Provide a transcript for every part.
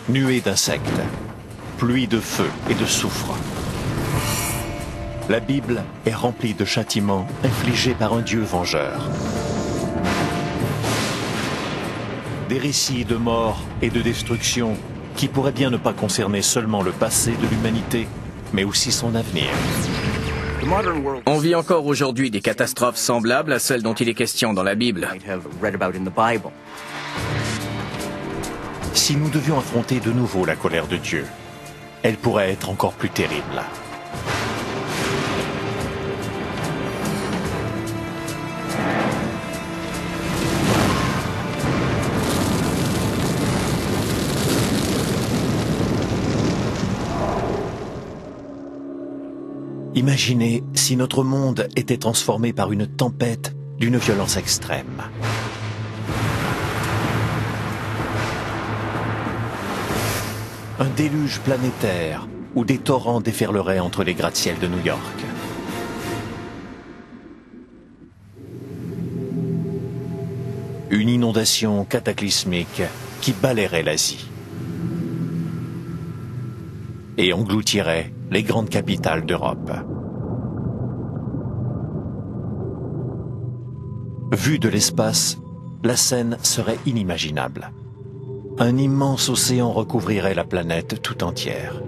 nuée d'insectes, pluie de feu et de soufre. La Bible est remplie de châtiments infligés par un Dieu vengeur. Des récits de mort et de destruction qui pourraient bien ne pas concerner seulement le passé de l'humanité, mais aussi son avenir. On vit encore aujourd'hui des catastrophes semblables à celles dont il est question dans la Bible. Si nous devions affronter de nouveau la colère de Dieu, elle pourrait être encore plus terrible. Imaginez si notre monde était transformé par une tempête d'une violence extrême. Un déluge planétaire où des torrents déferleraient entre les gratte-ciels de New York. Une inondation cataclysmique qui balayerait l'Asie et engloutirait les grandes capitales d'Europe. Vue de l'espace, la scène serait inimaginable. Un immense océan recouvrirait la planète tout entière.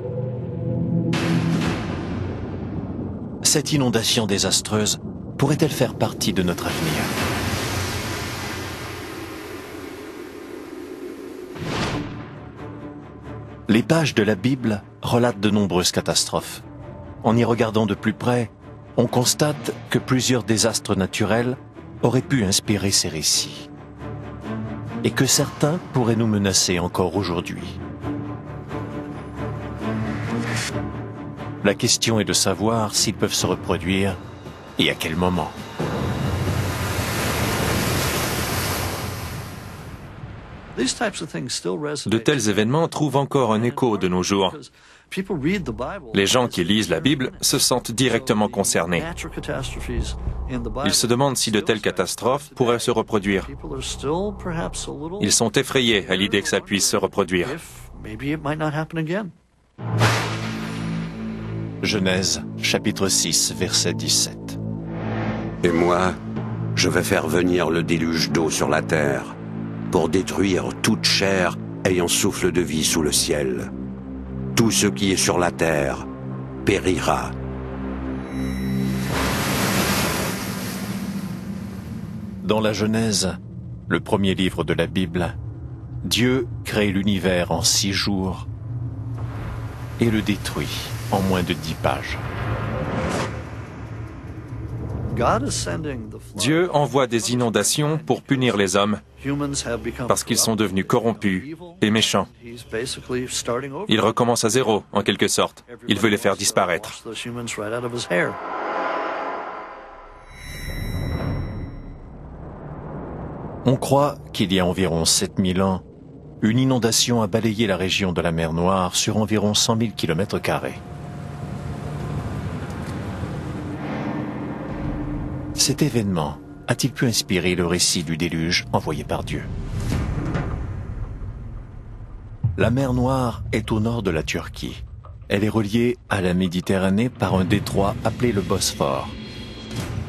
Cette inondation désastreuse pourrait-elle faire partie de notre avenir ? Les pages de la Bible relatent de nombreuses catastrophes. En y regardant de plus près, on constate que plusieurs désastres naturels auraient pu inspirer ces récits. Et que certains pourraient nous menacer encore aujourd'hui. La question est de savoir s'ils peuvent se reproduire et à quel moment. De tels événements trouvent encore un écho de nos jours. Les gens qui lisent la Bible se sentent directement concernés. Ils se demandent si de telles catastrophes pourraient se reproduire. Ils sont effrayés à l'idée que ça puisse se reproduire. Genèse, chapitre 6, verset 17. Et moi, je vais faire venir le déluge d'eau sur la terre, pour détruire toute chair ayant souffle de vie sous le ciel. Tout ce qui est sur la terre périra. Dans la Genèse, le premier livre de la Bible, Dieu crée l'univers en 6 jours et le détruit en moins de 10 pages. Dieu envoie des inondations pour punir les hommes parce qu'ils sont devenus corrompus et méchants. Il recommence à zéro, en quelque sorte. Il veut les faire disparaître. On croit qu'il y a environ 7000 ans, une inondation a balayé la région de la mer Noire sur environ 100 000 km². Cet événement a-t-il pu inspirer le récit du déluge envoyé par Dieu? La mer Noire est au nord de la Turquie. Elle est reliée à la Méditerranée par un détroit appelé le Bosphore.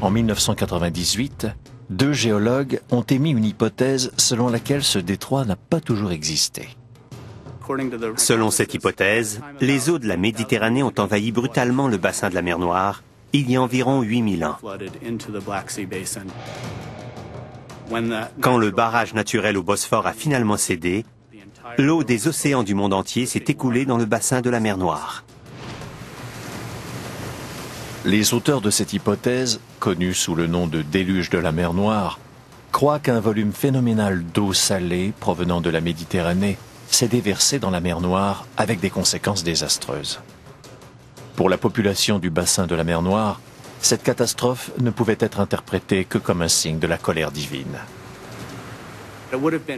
En 1998, 2 géologues ont émis une hypothèse selon laquelle ce détroit n'a pas toujours existé. Selon cette hypothèse, les eaux de la Méditerranée ont envahi brutalement le bassin de la mer Noire il y a environ 8000 ans. Quand le barrage naturel au Bosphore a finalement cédé, l'eau des océans du monde entier s'est écoulée dans le bassin de la mer Noire. Les auteurs de cette hypothèse, connue sous le nom de déluge de la mer Noire, croient qu'un volume phénoménal d'eau salée provenant de la Méditerranée s'est déversé dans la mer Noire avec des conséquences désastreuses. Pour la population du bassin de la mer Noire, cette catastrophe ne pouvait être interprétée que comme un signe de la colère divine.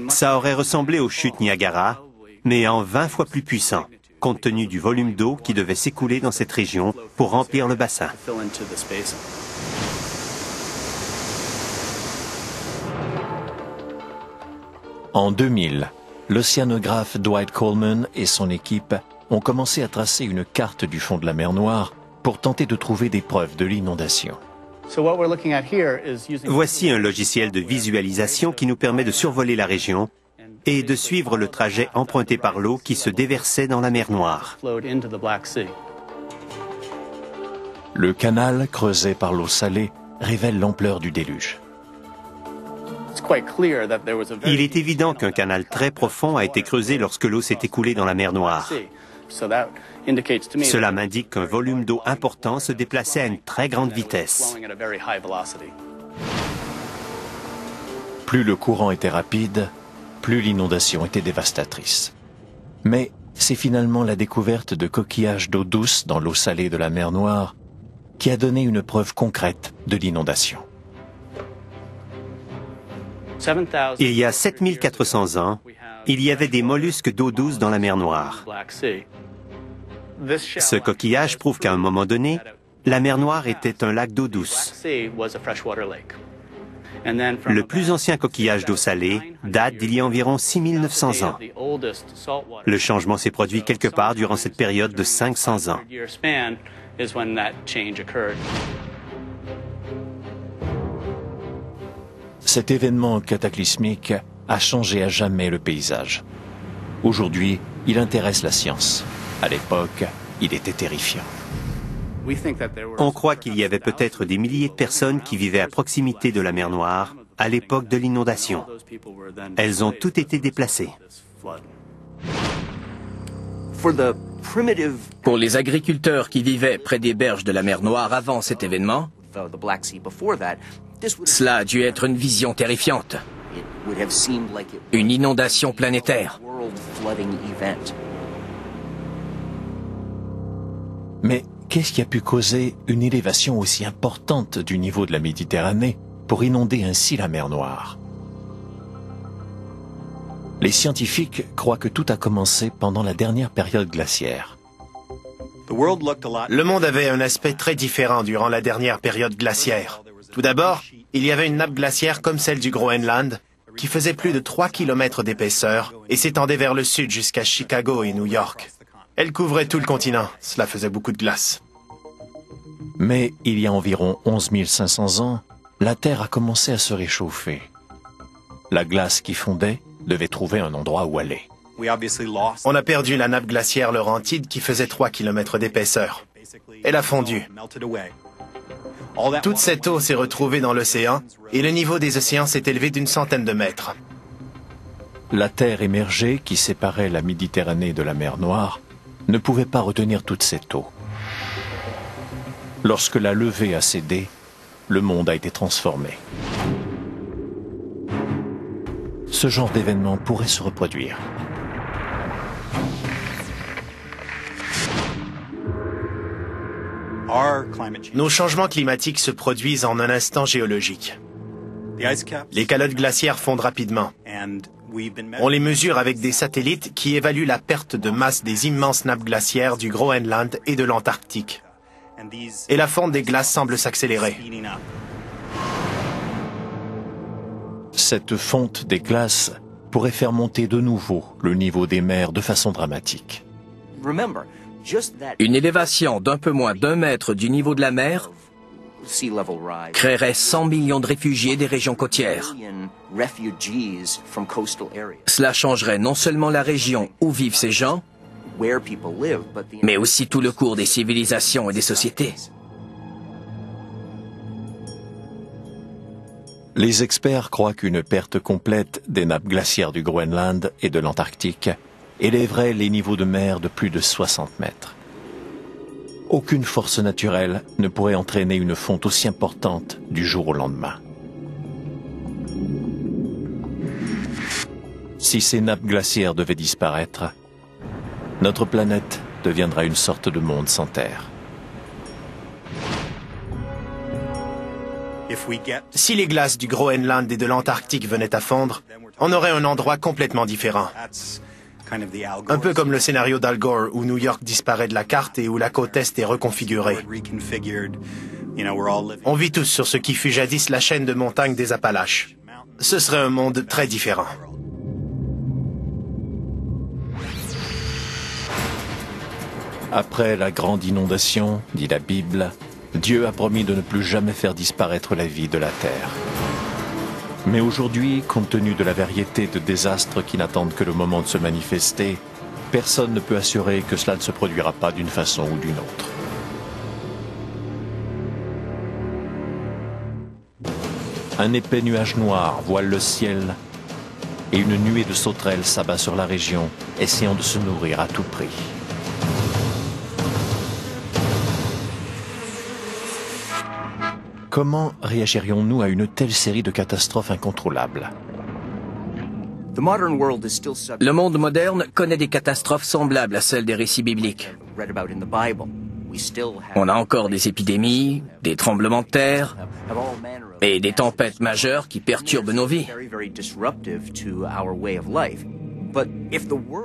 Ça aurait ressemblé aux chutes Niagara, mais en 20 fois plus puissant, compte tenu du volume d'eau qui devait s'écouler dans cette région pour remplir le bassin. En 2000, l'océanographe Dwight Coleman et son équipe ont commencé à tracer une carte du fond de la mer Noire pour tenter de trouver des preuves de l'inondation. Voici un logiciel de visualisation qui nous permet de survoler la région et de suivre le trajet emprunté par l'eau qui se déversait dans la mer Noire. Le canal creusé par l'eau salée révèle l'ampleur du déluge. Il est évident qu'un canal très profond a été creusé lorsque l'eau s'est écoulée dans la mer Noire. Cela m'indique qu'un volume d'eau important se déplaçait à une très grande vitesse. Plus le courant était rapide, plus l'inondation était dévastatrice. Mais c'est finalement la découverte de coquillages d'eau douce dans l'eau salée de la mer Noire qui a donné une preuve concrète de l'inondation. Il y a 7400 ans, il y avait des mollusques d'eau douce dans la mer Noire. Ce coquillage prouve qu'à un moment donné, la mer Noire était un lac d'eau douce. Le plus ancien coquillage d'eau salée date d'il y a environ 6900 ans. Le changement s'est produit quelque part durant cette période de 500 ans. Cet événement cataclysmique a changé à jamais le paysage. Aujourd'hui, il intéresse la science. À l'époque, il était terrifiant. On croit qu'il y avait peut-être des milliers de personnes qui vivaient à proximité de la mer Noire à l'époque de l'inondation. Elles ont toutes été déplacées. Pour les agriculteurs qui vivaient près des berges de la mer Noire avant cet événement, cela a dû être une vision terrifiante. Une inondation planétaire. Mais qu'est-ce qui a pu causer une élévation aussi importante du niveau de la Méditerranée pour inonder ainsi la mer Noire? Les scientifiques croient que tout a commencé pendant la dernière période glaciaire. Le monde avait un aspect très différent durant la dernière période glaciaire. Tout d'abord, il y avait une nappe glaciaire comme celle du Groenland, qui faisait plus de 3 km d'épaisseur et s'étendait vers le sud jusqu'à Chicago et New York. Elle couvrait tout le continent. Cela faisait beaucoup de glace. Mais il y a environ 11 500 ans, la Terre a commencé à se réchauffer. La glace qui fondait devait trouver un endroit où aller. On a perdu la nappe glaciaire Laurentide qui faisait 3 km d'épaisseur. Elle a fondu. Toute cette eau s'est retrouvée dans l'océan et le niveau des océans s'est élevé d'une centaine de mètres. La terre émergée qui séparait la Méditerranée de la mer Noire ne pouvait pas retenir toute cette eau. Lorsque la levée a cédé, le monde a été transformé. Ce genre d'événement pourrait se reproduire. Nos changements climatiques se produisent en un instant géologique. Les calottes glaciaires fondent rapidement. On les mesure avec des satellites qui évaluent la perte de masse des immenses nappes glaciaires du Groenland et de l'Antarctique. Et la fonte des glaces semble s'accélérer. Cette fonte des glaces pourrait faire monter de nouveau le niveau des mers de façon dramatique. Une élévation d'un peu moins d'1 mètre du niveau de la mer créerait 100 millions de réfugiés des régions côtières. Cela changerait non seulement la région où vivent ces gens, mais aussi tout le cours des civilisations et des sociétés. Les experts croient qu'une perte complète des nappes glaciaires du Groenland et de l'Antarctique élèverait les niveaux de mer de plus de 60 mètres. Aucune force naturelle ne pourrait entraîner une fonte aussi importante du jour au lendemain. Si ces nappes glaciaires devaient disparaître, notre planète deviendra une sorte de monde sans terre. Si les glaces du Groenland et de l'Antarctique venaient à fondre, on aurait un endroit complètement différent. Un peu comme le scénario d'Al Gore où New York disparaît de la carte et où la côte Est est reconfigurée. On vit tous sur ce qui fut jadis la chaîne de montagnes des Appalaches. Ce serait un monde très différent. Après la grande inondation, dit la Bible, Dieu a promis de ne plus jamais faire disparaître la vie de la terre. Mais aujourd'hui, compte tenu de la variété de désastres qui n'attendent que le moment de se manifester, personne ne peut assurer que cela ne se produira pas d'une façon ou d'une autre. Un épais nuage noir voile le ciel et une nuée de sauterelles s'abat sur la région, essayant de se nourrir à tout prix. Comment réagirions-nous à une telle série de catastrophes incontrôlables ? Le monde moderne connaît des catastrophes semblables à celles des récits bibliques. On a encore des épidémies, des tremblements de terre et des tempêtes majeures qui perturbent nos vies.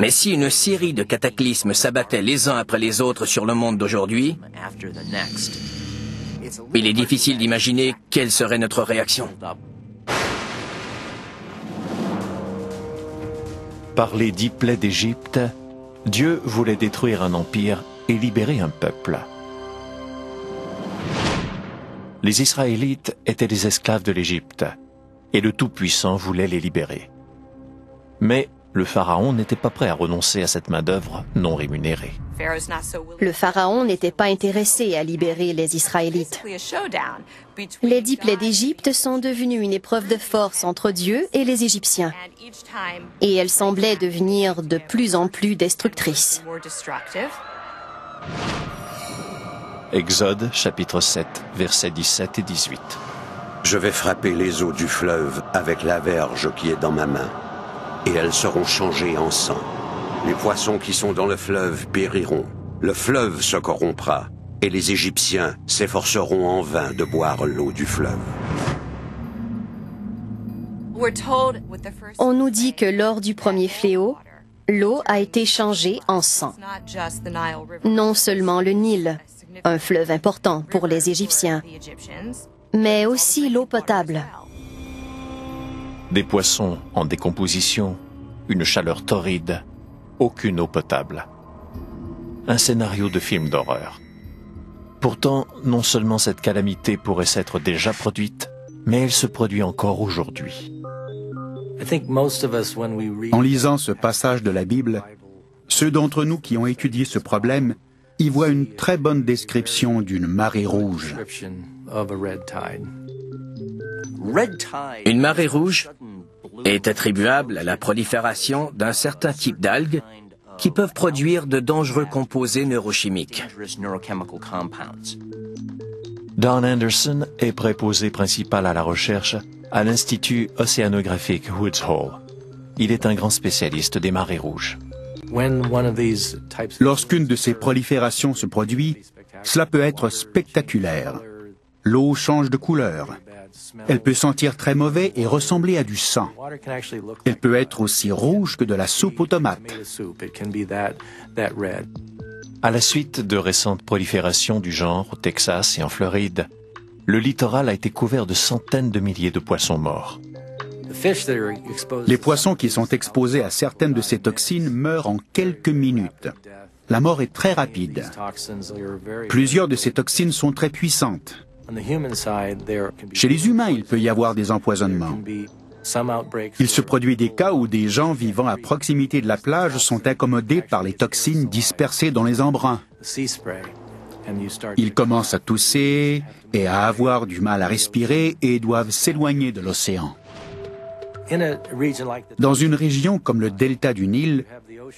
Mais si une série de cataclysmes s'abattaient les uns après les autres sur le monde d'aujourd'hui, il est difficile d'imaginer quelle serait notre réaction. Par les 10 plaies d'Égypte, Dieu voulait détruire un empire et libérer un peuple. Les Israélites étaient les esclaves de l'Égypte, et le Tout-Puissant voulait les libérer. Mais le Pharaon n'était pas prêt à renoncer à cette main-d'œuvre non rémunérée. Le Pharaon n'était pas intéressé à libérer les Israélites. Les 10 plaies d'Égypte sont devenues une épreuve de force entre Dieu et les Égyptiens. Et elles semblaient devenir de plus en plus destructrices. Exode, chapitre 7, versets 17 et 18. Je vais frapper les eaux du fleuve avec la verge qui est dans ma main, et elles seront changées en sang. Les poissons qui sont dans le fleuve périront, le fleuve se corrompra, et les Égyptiens s'efforceront en vain de boire l'eau du fleuve. On nous dit que lors du premier fléau, l'eau a été changée en sang. Non seulement le Nil, un fleuve important pour les Égyptiens, mais aussi l'eau potable. Des poissons en décomposition, une chaleur torride, aucune eau potable. Un scénario de film d'horreur. Pourtant, non seulement cette calamité pourrait s'être déjà produite, mais elle se produit encore aujourd'hui. En lisant ce passage de la Bible, ceux d'entre nous qui ont étudié ce problème y voient une très bonne description d'une marée rouge. Une marée rouge est attribuable à la prolifération d'un certain type d'algues qui peuvent produire de dangereux composés neurochimiques. Don Anderson est préposé principal à la recherche à l'Institut océanographique Woods Hole. Il est un grand spécialiste des marées rouges. Lorsqu'une de ces proliférations se produit, cela peut être spectaculaire. L'eau change de couleur. Elle peut sentir très mauvais et ressembler à du sang. Elle peut être aussi rouge que de la soupe aux tomates. À la suite de récentes proliférations du genre au Texas et en Floride, le littoral a été couvert de centaines de milliers de poissons morts. Les poissons qui sont exposés à certaines de ces toxines meurent en quelques minutes. La mort est très rapide. Plusieurs de ces toxines sont très puissantes. Chez les humains, il peut y avoir des empoisonnements. Il se produit des cas où des gens vivant à proximité de la plage sont incommodés par les toxines dispersées dans les embruns. Ils commencent à tousser et à avoir du mal à respirer et doivent s'éloigner de l'océan. Dans une région comme le delta du Nil,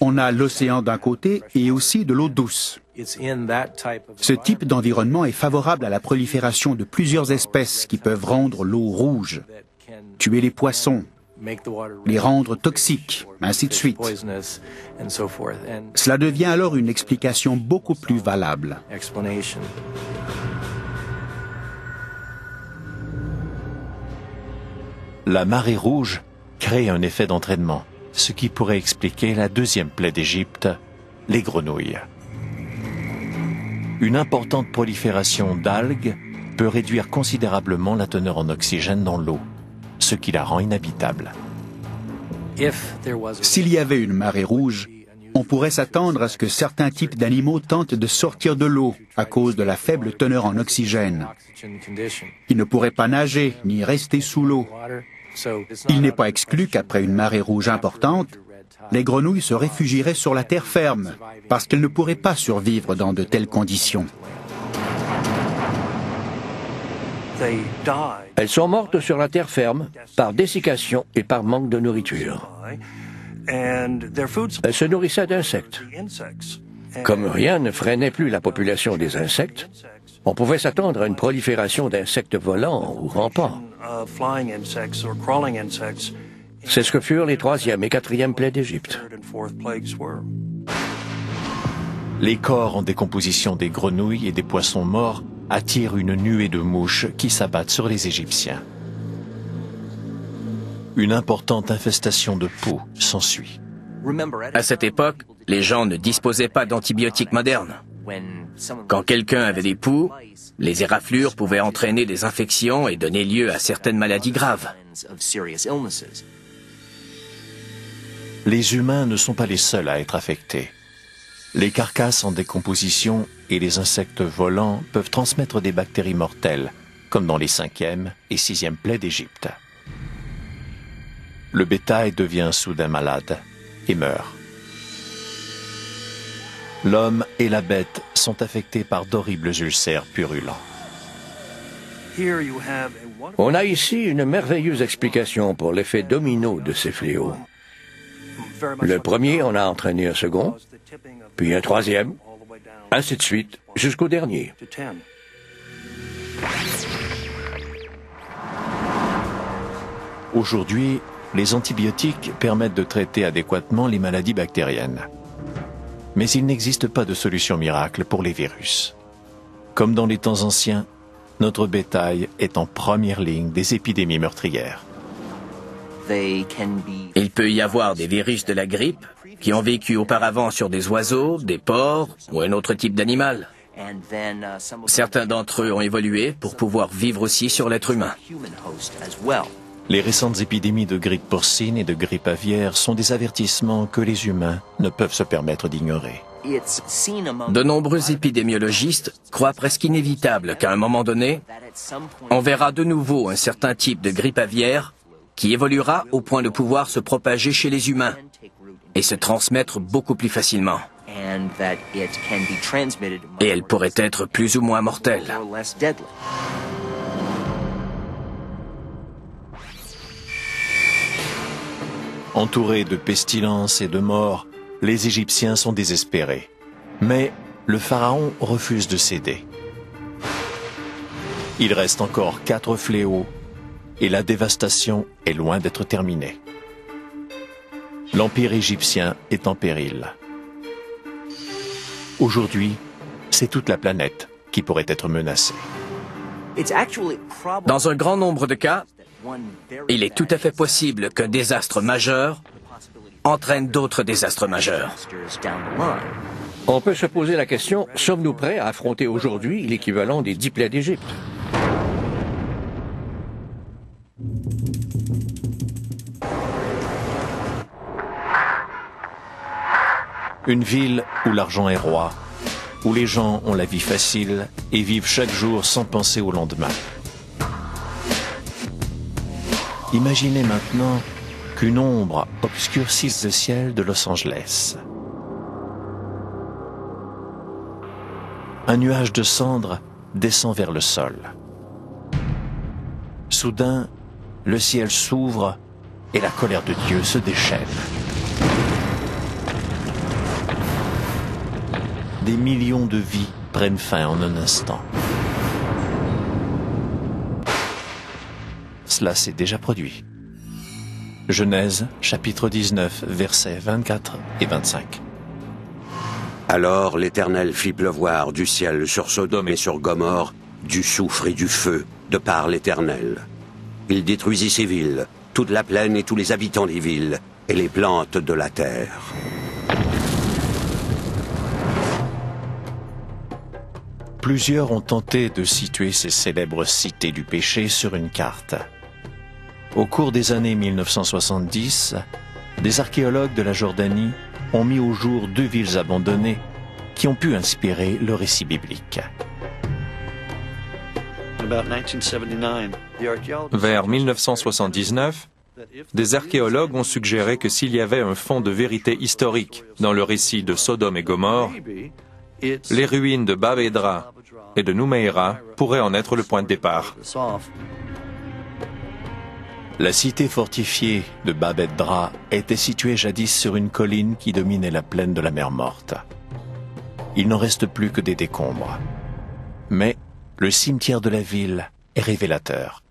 on a l'océan d'un côté et aussi de l'eau douce. Ce type d'environnement est favorable à la prolifération de plusieurs espèces qui peuvent rendre l'eau rouge, tuer les poissons, les rendre toxiques, ainsi de suite. Cela devient alors une explication beaucoup plus valable. La marée rouge crée un effet d'entraînement, ce qui pourrait expliquer la deuxième plaie d'Égypte, les grenouilles. Une importante prolifération d'algues peut réduire considérablement la teneur en oxygène dans l'eau, ce qui la rend inhabitable. S'il y avait une marée rouge, On pourrait s'attendre à ce que certains types d'animaux tentent de sortir de l'eau à cause de la faible teneur en oxygène. Ils ne pourraient pas nager ni rester sous l'eau. Il n'est pas exclu qu'après une marée rouge importante, les grenouilles se réfugieraient sur la terre ferme, parce qu'elles ne pourraient pas survivre dans de telles conditions. Elles sont mortes sur la terre ferme, par dessiccation et par manque de nourriture. Elles se nourrissaient d'insectes. Comme rien ne freinait plus la population des insectes, on pouvait s'attendre à une prolifération d'insectes volants ou rampants. C'est ce que furent les 3e et 4e plaies d'Égypte. Les corps en décomposition des grenouilles et des poissons morts attirent une nuée de mouches qui s'abattent sur les Égyptiens. Une importante infestation de poux s'ensuit. À cette époque, les gens ne disposaient pas d'antibiotiques modernes. Quand quelqu'un avait des poux, les éraflures pouvaient entraîner des infections et donner lieu à certaines maladies graves. Les humains ne sont pas les seuls à être affectés. Les carcasses en décomposition et les insectes volants peuvent transmettre des bactéries mortelles, comme dans les 5e et 6e plaies d'Égypte. Le bétail devient soudain malade et meurt. L'homme et la bête sont affectés par d'horribles ulcères purulents. On a ici une merveilleuse explication pour l'effet domino de ces fléaux. Le premier en a entraîné un second, puis un 3e, ainsi de suite, jusqu'au dernier. Aujourd'hui, les antibiotiques permettent de traiter adéquatement les maladies bactériennes. Mais il n'existe pas de solution miracle pour les virus. Comme dans les temps anciens, notre bétail est en première ligne des épidémies meurtrières. Il peut y avoir des virus de la grippe qui ont vécu auparavant sur des oiseaux, des porcs ou un autre type d'animal. Certains d'entre eux ont évolué pour pouvoir vivre aussi sur l'être humain. Les récentes épidémies de grippe porcine et de grippe aviaire sont des avertissements que les humains ne peuvent se permettre d'ignorer. De nombreux épidémiologistes croient presque inévitable qu'à un moment donné, on verra de nouveau un certain type de grippe aviaire qui évoluera au point de pouvoir se propager chez les humains et se transmettre beaucoup plus facilement. Et elle pourrait être plus ou moins mortelle. Entourés de pestilences et de morts, les Égyptiens sont désespérés. Mais le pharaon refuse de céder. Il reste encore 4 fléaux et la dévastation est loin d'être terminée. L'empire égyptien est en péril. Aujourd'hui, c'est toute la planète qui pourrait être menacée. Dans un grand nombre de cas, il est tout à fait possible qu'un désastre majeur entraîne d'autres désastres majeurs. On peut se poser la question, sommes-nous prêts à affronter aujourd'hui l'équivalent des 10 plaies d'Égypte? Une ville où l'argent est roi, où les gens ont la vie facile et vivent chaque jour sans penser au lendemain. Imaginez maintenant qu'une ombre obscurcisse le ciel de Los Angeles. Un nuage de cendres descend vers le sol. Soudain, le ciel s'ouvre et la colère de Dieu se déchaîne. Des millions de vies prennent fin en un instant. Cela s'est déjà produit. Genèse, chapitre 19, versets 24 et 25. Alors l'Éternel fit pleuvoir du ciel sur Sodome et sur Gomorrhe du soufre et du feu, de par l'Éternel. Il détruisit ces villes, toute la plaine et tous les habitants des villes, et les plantes de la terre. Plusieurs ont tenté de situer ces célèbres cités du péché sur une carte. Au cours des années 1970, des archéologues de la Jordanie ont mis au jour 2 villes abandonnées qui ont pu inspirer le récit biblique. Vers 1979, des archéologues ont suggéré que s'il y avait un fond de vérité historique dans le récit de Sodome et Gomorrhe, les ruines de Bab Edra et de Noumeira pourraient en être le point de départ. La cité fortifiée de Bab Edra était située jadis sur une colline qui dominait la plaine de la mer Morte. Il n'en reste plus que des décombres. Mais le cimetière de la ville est révélateur.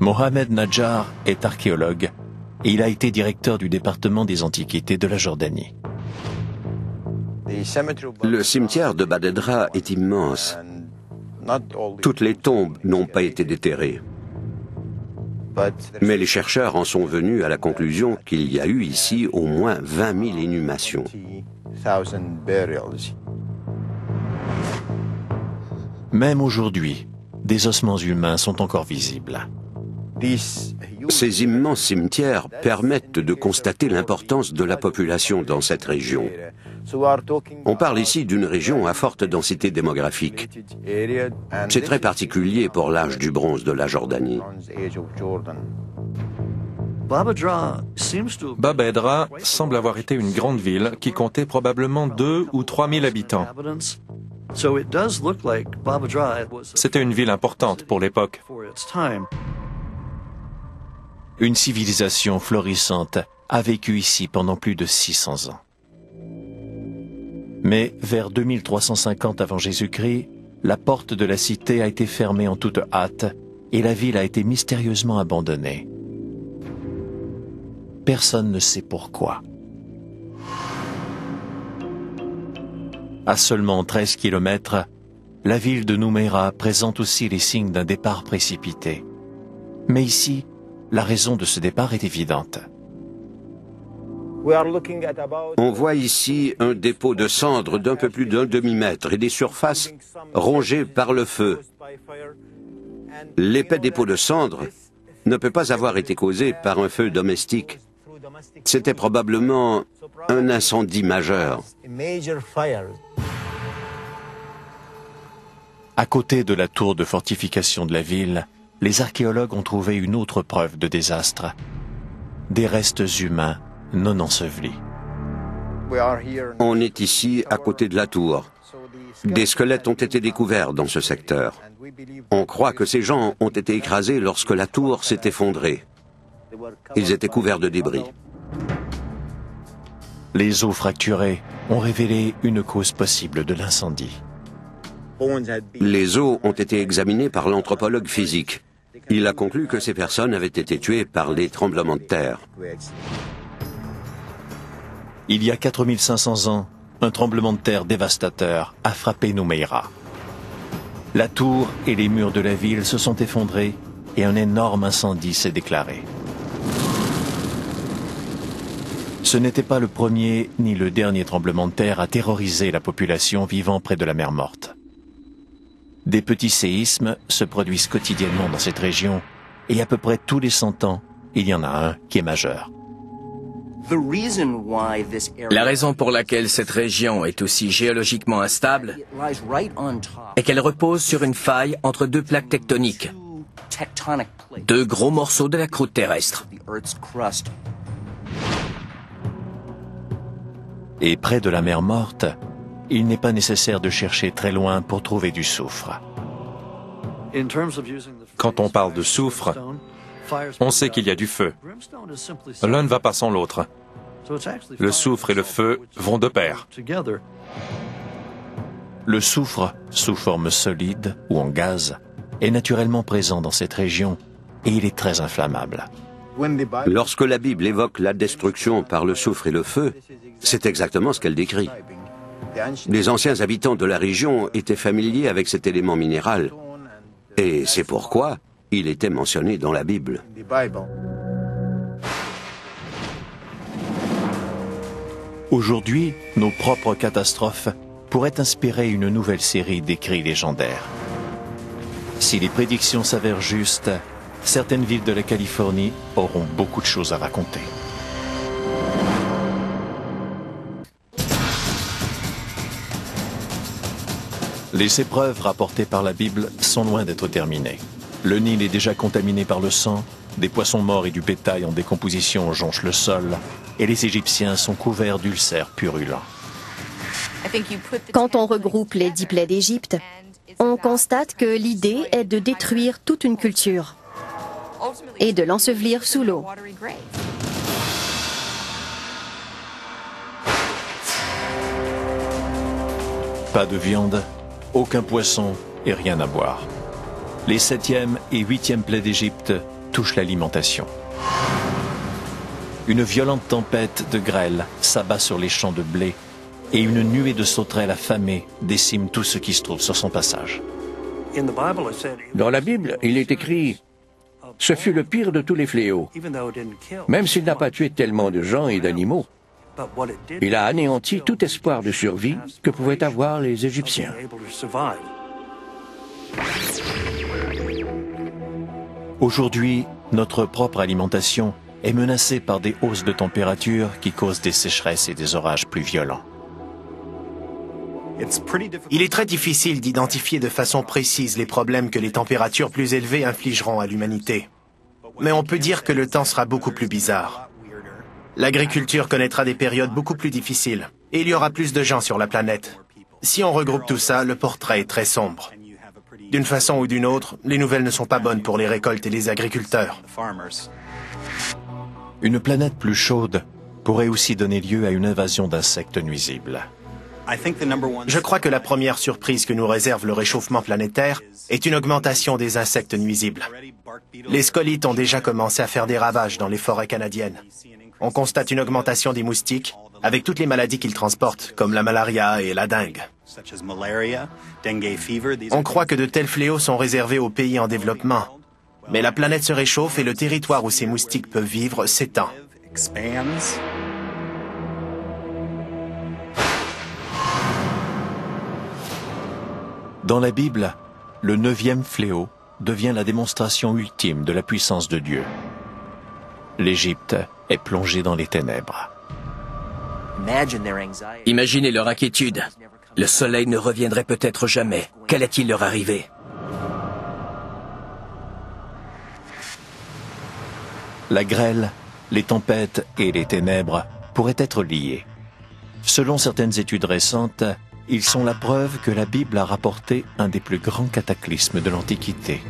Mohamed Najjar est archéologue et il a été directeur du département des antiquités de la Jordanie. Le cimetière de Bab Edra est immense. Toutes les tombes n'ont pas été déterrées. Mais les chercheurs en sont venus à la conclusion qu'il y a eu ici au moins 20 000 inhumations. Même aujourd'hui, des ossements humains sont encore visibles. Ces immenses cimetières permettent de constater l'importance de la population dans cette région. On parle ici d'une région à forte densité démographique. C'est très particulier pour l'âge du bronze de la Jordanie. Bab Edra semble avoir été une grande ville qui comptait probablement 2 ou 3 000 habitants. C'était une ville importante pour l'époque. Une civilisation florissante a vécu ici pendant plus de 600 ans. Mais vers 2350 avant Jésus-Christ, la porte de la cité a été fermée en toute hâte et la ville a été mystérieusement abandonnée. Personne ne sait pourquoi. À seulement 13 kilomètres, la ville de Noumeira présente aussi les signes d'un départ précipité. Mais ici, la raison de ce départ est évidente. On voit ici un dépôt de cendres d'un peu plus d'1 demi-mètre et des surfaces rongées par le feu. L'épais dépôt de cendres ne peut pas avoir été causé par un feu domestique. C'était probablement un incendie majeur. À côté de la tour de fortification de la ville, les archéologues ont trouvé une autre preuve de désastre. Des restes humains non ensevelis. On est ici à côté de la tour. Des squelettes ont été découverts dans ce secteur. On croit que ces gens ont été écrasés lorsque la tour s'est effondrée. Ils étaient couverts de débris. Les os fracturés ont révélé une cause possible de l'incendie. Les os ont été examinés par l'anthropologue physique. Il a conclu que ces personnes avaient été tuées par les tremblements de terre. Il y a 4500 ans, un tremblement de terre dévastateur a frappé Noumeira. La tour et les murs de la ville se sont effondrés et un énorme incendie s'est déclaré. Ce n'était pas le premier ni le dernier tremblement de terre à terroriser la population vivant près de la mer Morte. Des petits séismes se produisent quotidiennement dans cette région et à peu près tous les 100 ans, il y en a un qui est majeur. La raison pour laquelle cette région est aussi géologiquement instable est qu'elle repose sur une faille entre 2 plaques tectoniques, 2 gros morceaux de la croûte terrestre. Et près de la mer Morte, il n'est pas nécessaire de chercher très loin pour trouver du soufre. Quand on parle de soufre, on sait qu'il y a du feu. L'un ne va pas sans l'autre. Le soufre et le feu vont de pair. Le soufre, sous forme solide ou en gaz, est naturellement présent dans cette région et il est très inflammable. Lorsque la Bible évoque la destruction par le soufre et le feu, c'est exactement ce qu'elle décrit. Les anciens habitants de la région étaient familiers avec cet élément minéral. Et c'est pourquoi il était mentionné dans la Bible. Aujourd'hui, nos propres catastrophes pourraient inspirer une nouvelle série d'écrits légendaires. Si les prédictions s'avèrent justes, certaines villes de la Californie auront beaucoup de choses à raconter. Les épreuves rapportées par la Bible sont loin d'être terminées. Le Nil est déjà contaminé par le sang, des poissons morts et du bétail en décomposition jonchent le sol, et les Égyptiens sont couverts d'ulcères purulents. Quand on regroupe les 10 plaies d'Égypte, on constate que l'idée est de détruire toute une culture et de l'ensevelir sous l'eau. Pas de viande, aucun poisson et rien à boire. Les 7e et 8e plaies d'Égypte touchent l'alimentation. Une violente tempête de grêle s'abat sur les champs de blé et une nuée de sauterelles affamées décime tout ce qui se trouve sur son passage. Dans la Bible, il est écrit « Ce fut le pire de tous les fléaux. Même s'il n'a pas tué tellement de gens et d'animaux, il a anéanti tout espoir de survie que pouvaient avoir les Égyptiens. » Aujourd'hui, notre propre alimentation est menacée par des hausses de température qui causent des sécheresses et des orages plus violents. Il est très difficile d'identifier de façon précise les problèmes que les températures plus élevées infligeront à l'humanité. Mais on peut dire que le temps sera beaucoup plus bizarre. L'agriculture connaîtra des périodes beaucoup plus difficiles et il y aura plus de gens sur la planète. Si on regroupe tout ça, le portrait est très sombre. D'une façon ou d'une autre, les nouvelles ne sont pas bonnes pour les récoltes et les agriculteurs. Une planète plus chaude pourrait aussi donner lieu à une invasion d'insectes nuisibles. Je crois que la première surprise que nous réserve le réchauffement planétaire est une augmentation des insectes nuisibles. Les scolytes ont déjà commencé à faire des ravages dans les forêts canadiennes. On constate une augmentation des moustiques avec toutes les maladies qu'ils transportent, comme la malaria et la dengue. On croit que de tels fléaux sont réservés aux pays en développement. Mais la planète se réchauffe et le territoire où ces moustiques peuvent vivre s'étend. Dans la Bible, le 9e fléau devient la démonstration ultime de la puissance de Dieu. L'Égypte est plongée dans les ténèbres. Imaginez leur inquiétude. Le soleil ne reviendrait peut-être jamais. Qu'allait-il leur arriver? La grêle, les tempêtes et les ténèbres pourraient être liés. Selon certaines études récentes, ils sont la preuve que la Bible a rapporté un des plus grands cataclysmes de l'Antiquité.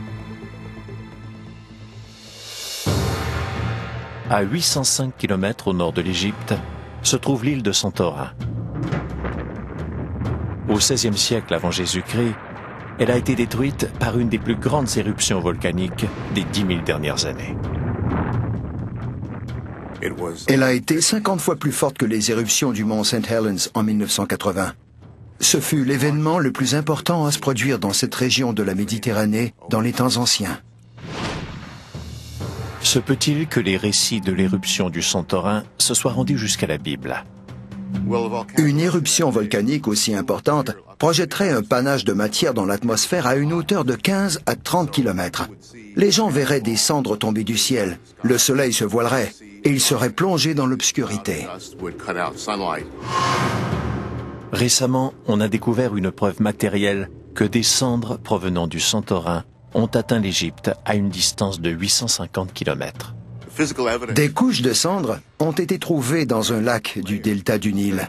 À 805 km au nord de l'Égypte se trouve l'île de Santorin. Au XVIe siècle avant Jésus-Christ, elle a été détruite par une des plus grandes éruptions volcaniques des 10 000 dernières années. Elle a été 50 fois plus forte que les éruptions du mont St. Helens en 1980. Ce fut l'événement le plus important à se produire dans cette région de la Méditerranée dans les temps anciens. Se peut-il que les récits de l'éruption du Santorin se soient rendus jusqu'à la Bible? Une éruption volcanique aussi importante projetterait un panache de matière dans l'atmosphère à une hauteur de 15 à 30 km. Les gens verraient des cendres tomber du ciel, le soleil se voilerait et ils seraient plongés dans l'obscurité. Récemment, on a découvert une preuve matérielle que des cendres provenant du Santorin ont atteint l'Égypte à une distance de 850 km. Des couches de cendres ont été trouvées dans un lac du delta du Nil.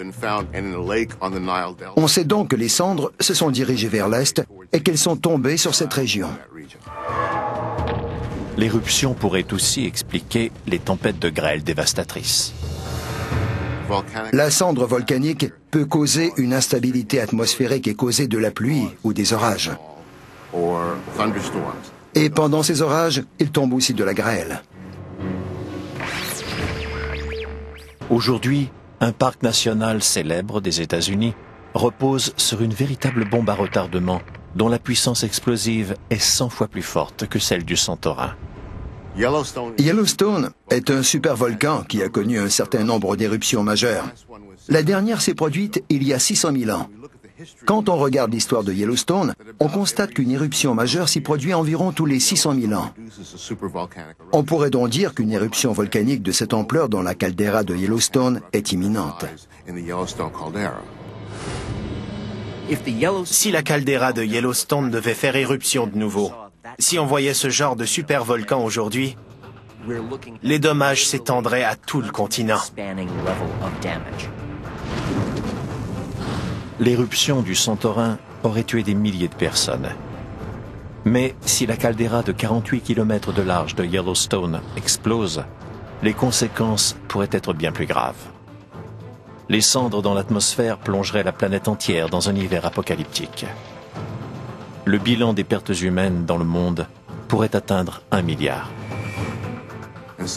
On sait donc que les cendres se sont dirigées vers l'est et qu'elles sont tombées sur cette région. L'éruption pourrait aussi expliquer les tempêtes de grêle dévastatrices. La cendre volcanique peut causer une instabilité atmosphérique et causer de la pluie ou des orages. Et pendant ces orages, il tombe aussi de la grêle. Aujourd'hui, un parc national célèbre des États-Unis repose sur une véritable bombe à retardement dont la puissance explosive est 100 fois plus forte que celle du Santorin. Yellowstone est un supervolcan qui a connu un certain nombre d'éruptions majeures. La dernière s'est produite il y a 600 000 ans. Quand on regarde l'histoire de Yellowstone, on constate qu'une éruption majeure s'y produit environ tous les 600 000 ans. On pourrait donc dire qu'une éruption volcanique de cette ampleur dans la caldeira de Yellowstone est imminente. Si la caldeira de Yellowstone devait faire éruption de nouveau, si on voyait ce genre de supervolcan aujourd'hui, les dommages s'étendraient à tout le continent. L'éruption du Santorin aurait tué des milliers de personnes. Mais si la caldeira de 48 km de large de Yellowstone explose, les conséquences pourraient être bien plus graves. Les cendres dans l'atmosphère plongeraient la planète entière dans un hiver apocalyptique. Le bilan des pertes humaines dans le monde pourrait atteindre 1 milliard.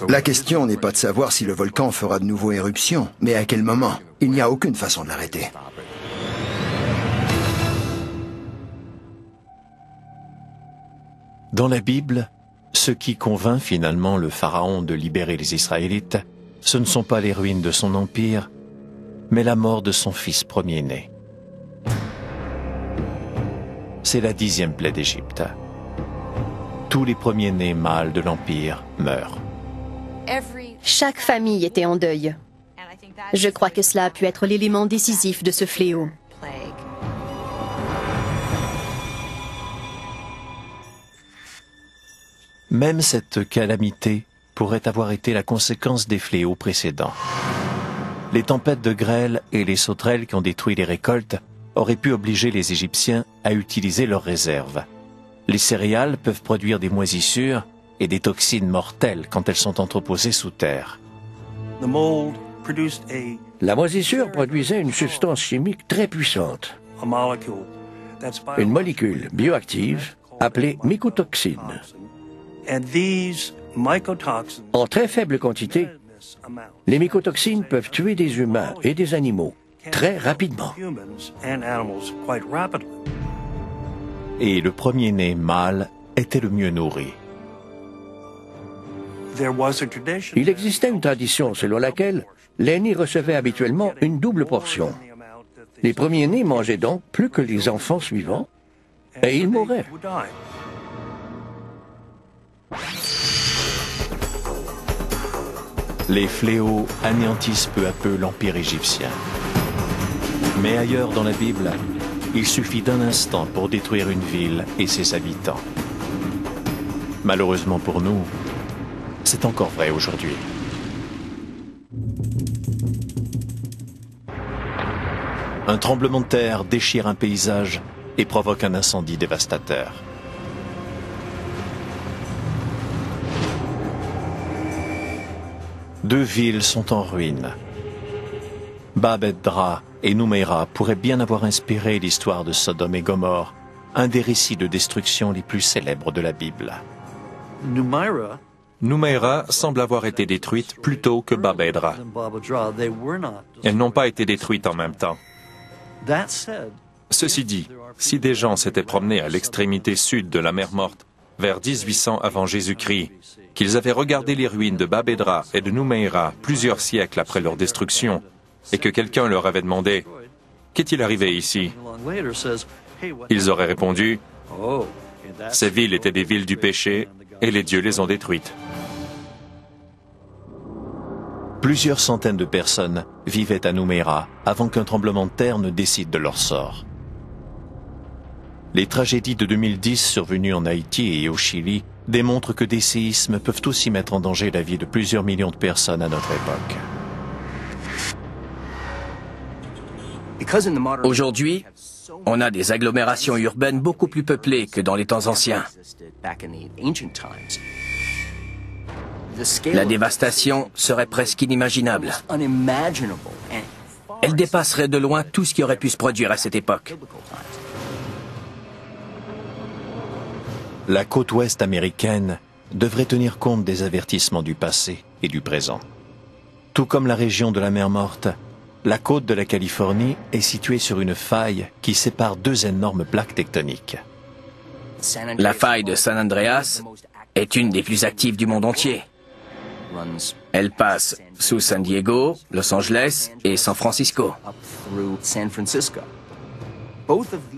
La question n'est pas de savoir si le volcan fera de nouveau éruption, mais à quel moment. Il n'y a aucune façon de l'arrêter. Dans la Bible, ce qui convainc finalement le Pharaon de libérer les Israélites, ce ne sont pas les ruines de son empire, mais la mort de son fils premier-né. C'est la 10e plaie d'Égypte. Tous les premiers-nés mâles de l'empire meurent. Chaque famille était en deuil. Je crois que cela a pu être l'élément décisif de ce fléau. Même cette calamité pourrait avoir été la conséquence des fléaux précédents. Les tempêtes de grêle et les sauterelles qui ont détruit les récoltes auraient pu obliger les Égyptiens à utiliser leurs réserves. Les céréales peuvent produire des moisissures et des toxines mortelles quand elles sont entreposées sous terre. La moisissure produisait une substance chimique très puissante, une molécule bioactive appelée mycotoxine. En très faible quantité, les mycotoxines peuvent tuer des humains et des animaux très rapidement. Et le premier-né mâle était le mieux nourri. Il existait une tradition selon laquelle l'aîné recevait habituellement une double portion. Les premiers-nés mangeaient donc plus que les enfants suivants et ils mouraient. Les fléaux anéantissent peu à peu l'empire égyptien. Mais ailleurs dans la Bible, il suffit d'un instant pour détruire une ville et ses habitants. Malheureusement pour nous, c'est encore vrai aujourd'hui. Un tremblement de terre déchire un paysage et provoque un incendie dévastateur. Deux villes sont en ruine. Bab-edh-Dra et Nouméra pourraient bien avoir inspiré l'histoire de Sodome et Gomorrhe, un des récits de destruction les plus célèbres de la Bible. Nouméra semble avoir été détruite plus tôt que Bab-edh-Dra. Elles n'ont pas été détruites en même temps. Ceci dit, si des gens s'étaient promenés à l'extrémité sud de la mer Morte vers 1800 avant Jésus-Christ, qu'ils avaient regardé les ruines de Bab-edh-Dra et de Nouméra plusieurs siècles après leur destruction, et que quelqu'un leur avait demandé « Qu'est-il arrivé ici ?» Ils auraient répondu « Ces villes étaient des villes du péché, et les dieux les ont détruites. » Plusieurs centaines de personnes vivaient à Nouméra avant qu'un tremblement de terre ne décide de leur sort. Les tragédies de 2010 survenues en Haïti et au Chili démontrent que des séismes peuvent aussi mettre en danger la vie de plusieurs millions de personnes à notre époque. Aujourd'hui, on a des agglomérations urbaines beaucoup plus peuplées que dans les temps anciens. La dévastation serait presque inimaginable. Elle dépasserait de loin tout ce qui aurait pu se produire à cette époque. La côte ouest américaine devrait tenir compte des avertissements du passé et du présent. Tout comme la région de la mer Morte, la côte de la Californie est située sur une faille qui sépare deux énormes plaques tectoniques. La faille de San Andreas est une des plus actives du monde entier. Elle passe sous San Diego, Los Angeles et San Francisco.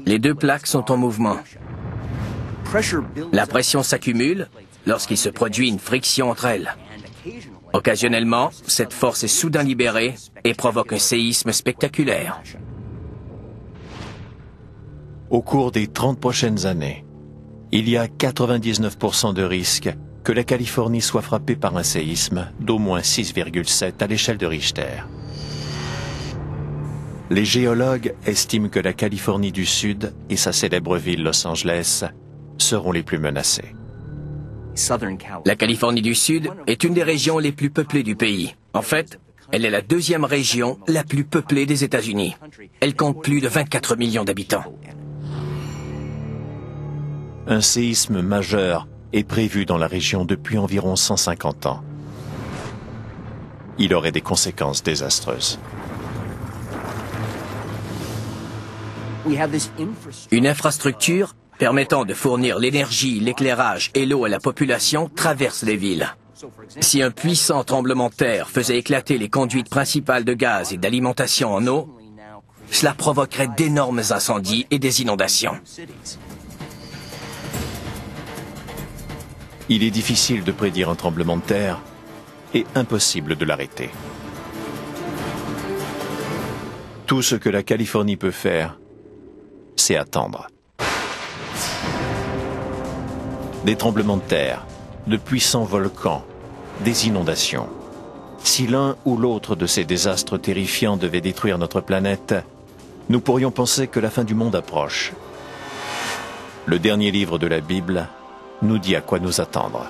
Les deux plaques sont en mouvement. La pression s'accumule lorsqu'il se produit une friction entre elles. Occasionnellement, cette force est soudain libérée et provoque un séisme spectaculaire. Au cours des 30 prochaines années, il y a 99% de risque que la Californie soit frappée par un séisme d'au moins 6,7 à l'échelle de Richter. Les géologues estiment que la Californie du Sud et sa célèbre ville Los Angeles seront les plus menacées. La Californie du Sud est une des régions les plus peuplées du pays. En fait, elle est la deuxième région la plus peuplée des États-Unis. Elle compte plus de 24 millions d'habitants. Un séisme majeur est prévu dans la région depuis environ 150 ans. Il aurait des conséquences désastreuses. Une infrastructure permettant de fournir l'énergie, l'éclairage et l'eau à la population traverse les villes. Si un puissant tremblement de terre faisait éclater les conduites principales de gaz et d'alimentation en eau, cela provoquerait d'énormes incendies et des inondations. Il est difficile de prédire un tremblement de terre et impossible de l'arrêter. Tout ce que la Californie peut faire, c'est attendre. Des tremblements de terre, de puissants volcans, des inondations. Si l'un ou l'autre de ces désastres terrifiants devait détruire notre planète, nous pourrions penser que la fin du monde approche. Le dernier livre de la Bible nous dit à quoi nous attendre.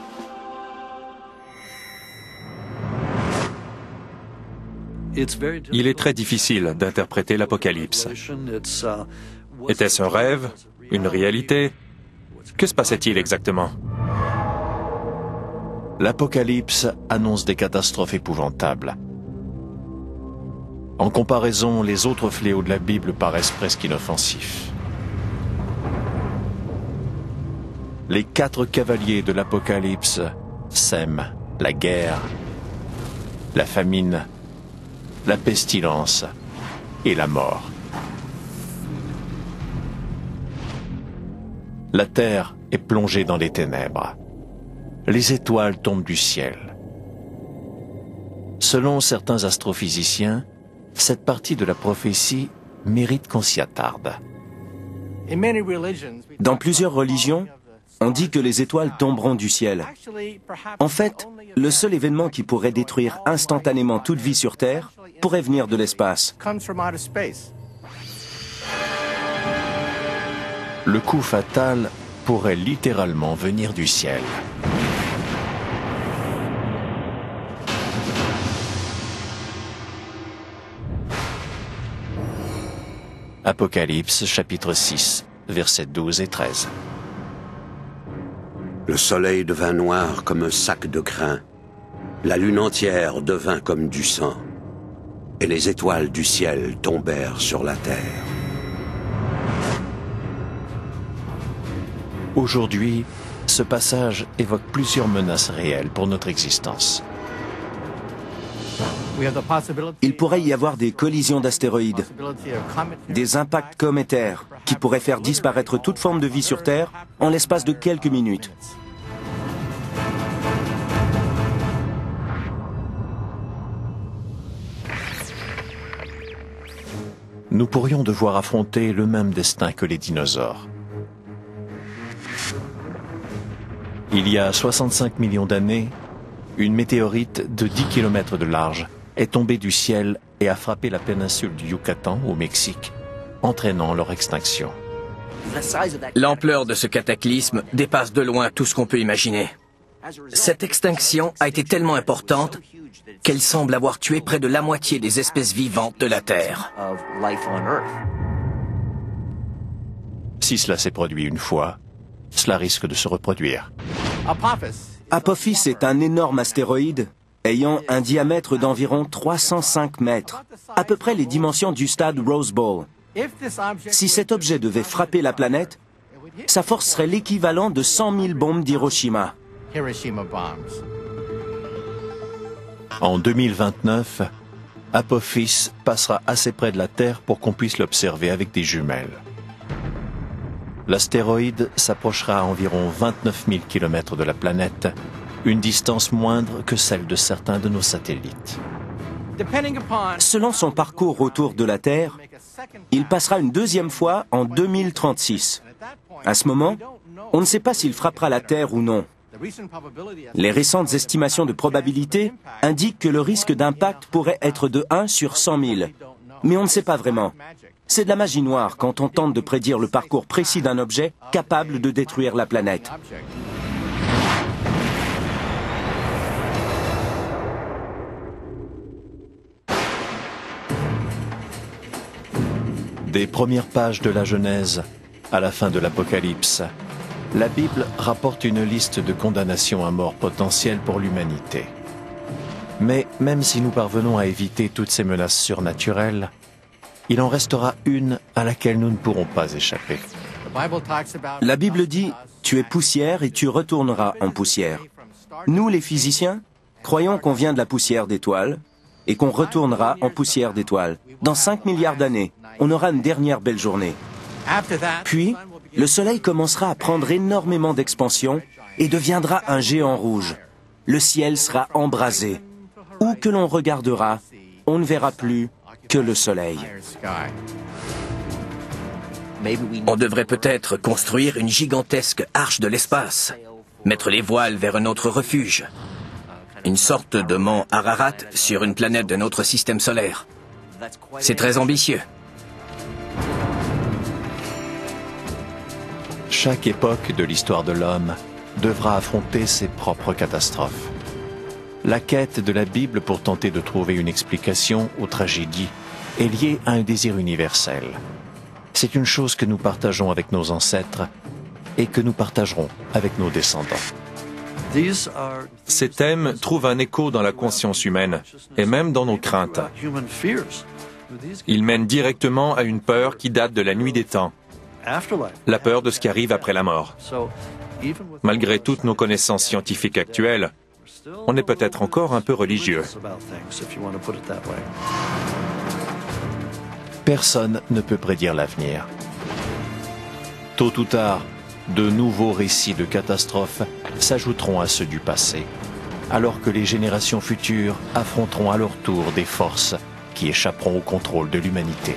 Il est très difficile d'interpréter l'Apocalypse. Était-ce un rêve? Une réalité? Que se passait-il exactement? L'Apocalypse annonce des catastrophes épouvantables. En comparaison, les autres fléaux de la Bible paraissent presque inoffensifs. Les 4 cavaliers de l'Apocalypse sèment la guerre, la famine, la pestilence et la mort. La terre est plongée dans les ténèbres. Les étoiles tombent du ciel. Selon certains astrophysiciens, cette partie de la prophétie mérite qu'on s'y attarde. Dans plusieurs religions, on dit que les étoiles tomberont du ciel. En fait, le seul événement qui pourrait détruire instantanément toute vie sur Terre pourrait venir de l'espace. Le coup fatal pourrait littéralement venir du ciel. Apocalypse chapitre 6, versets 12 et 13. Le soleil devint noir comme un sac de grains. La lune entière devint comme du sang. Et les étoiles du ciel tombèrent sur la terre. Aujourd'hui, ce passage évoque plusieurs menaces réelles pour notre existence. Il pourrait y avoir des collisions d'astéroïdes, des impacts cométaires qui pourraient faire disparaître toute forme de vie sur Terre en l'espace de quelques minutes. Nous pourrions devoir affronter le même destin que les dinosaures. Il y a 65 millions d'années, une météorite de 10 km de large est tombée du ciel et a frappé la péninsule du Yucatan au Mexique, entraînant leur extinction. L'ampleur de ce cataclysme dépasse de loin tout ce qu'on peut imaginer. Cette extinction a été tellement importante qu'elle semble avoir tué près de la moitié des espèces vivantes de la Terre. Si cela s'est produit une fois, cela risque de se reproduire. Apophis est un énorme astéroïde ayant un diamètre d'environ 305 mètres, à peu près les dimensions du stade Rose Bowl. Si cet objet devait frapper la planète, sa force serait l'équivalent de 100 000 bombes d'Hiroshima. En 2029, Apophis passera assez près de la Terre pour qu'on puisse l'observer avec des jumelles. L'astéroïde s'approchera à environ 29 000 km de la planète, une distance moindre que celle de certains de nos satellites. Selon son parcours autour de la Terre, il passera une deuxième fois en 2036. À ce moment, on ne sait pas s'il frappera la Terre ou non. Les récentes estimations de probabilité indiquent que le risque d'impact pourrait être de 1 sur 100 000. Mais on ne sait pas vraiment. C'est de la magie noire quand on tente de prédire le parcours précis d'un objet capable de détruire la planète. Des premières pages de la Genèse à la fin de l'Apocalypse, la Bible rapporte une liste de condamnations à mort potentielles pour l'humanité. Mais même si nous parvenons à éviter toutes ces menaces surnaturelles, il en restera une à laquelle nous ne pourrons pas échapper. La Bible dit « Tu es poussière et tu retourneras en poussière ». Nous, les physiciens, croyons qu'on vient de la poussière d'étoiles et qu'on retournera en poussière d'étoiles. Dans 5 milliards d'années, on aura une dernière belle journée. Puis, le Soleil commencera à prendre énormément d'expansion et deviendra un géant rouge. Le ciel sera embrasé. Où que l'on regardera, on ne verra plus que le Soleil. On devrait peut-être construire une gigantesque arche de l'espace, mettre les voiles vers un autre refuge, une sorte de mont Ararat sur une planète de notre système solaire. C'est très ambitieux. Chaque époque de l'histoire de l'homme devra affronter ses propres catastrophes. La quête de la Bible pour tenter de trouver une explication aux tragédies est liée à un désir universel. C'est une chose que nous partageons avec nos ancêtres et que nous partagerons avec nos descendants. Ces thèmes trouvent un écho dans la conscience humaine et même dans nos craintes. Ils mènent directement à une peur qui date de la nuit des temps, la peur de ce qui arrive après la mort. Malgré toutes nos connaissances scientifiques actuelles, on est peut-être encore un peu religieux. Personne ne peut prédire l'avenir. Tôt ou tard, de nouveaux récits de catastrophes s'ajouteront à ceux du passé, alors que les générations futures affronteront à leur tour des forces qui échapperont au contrôle de l'humanité.